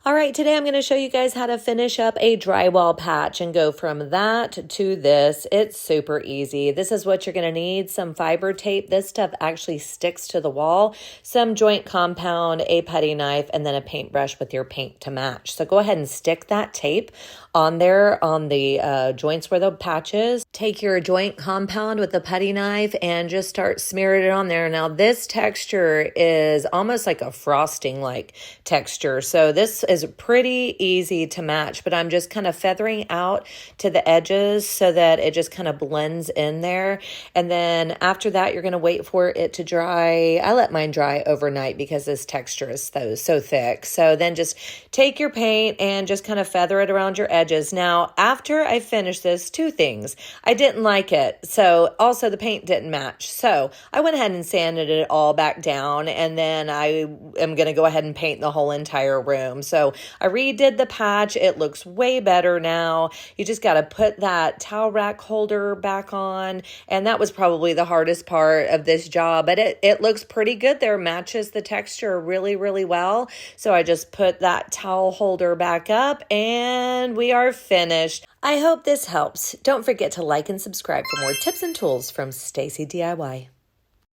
All right, today I'm going to show you guys how to finish up a drywall patch and go from that to this. It's super easy. This is what you're going to need: some fiber tape. This stuff actually sticks to the wall, some joint compound, a putty knife, and then a paintbrush with your paint to match. So go ahead and stick that tape on there on the joints where the patch is. Take your joint compound with the putty knife and just start smearing it on there. Now this texture is almost like a frosting like texture. So this is pretty easy to match, but I'm just kind of feathering out to the edges so that it just kind of blends in there. And then after that, you're going to wait for it to dry. I let mine dry overnight because this texture is so thick. So then just take your paint and just kind of feather it around your edges. Now, after I finished this, two things. I didn't like it. So also the paint didn't match. So I went ahead and sanded it all back down, and then I am going to go ahead and paint the whole entire room. So I redid the patch. It looks way better now. You just got to put that towel rack holder back on. And that was probably the hardest part of this job, but it looks pretty good there. Matches the texture really, really well. So I just put that towel holder back up and we are finished. I hope this helps. Don't forget to like and subscribe for more tips and tools from Stacy DIY.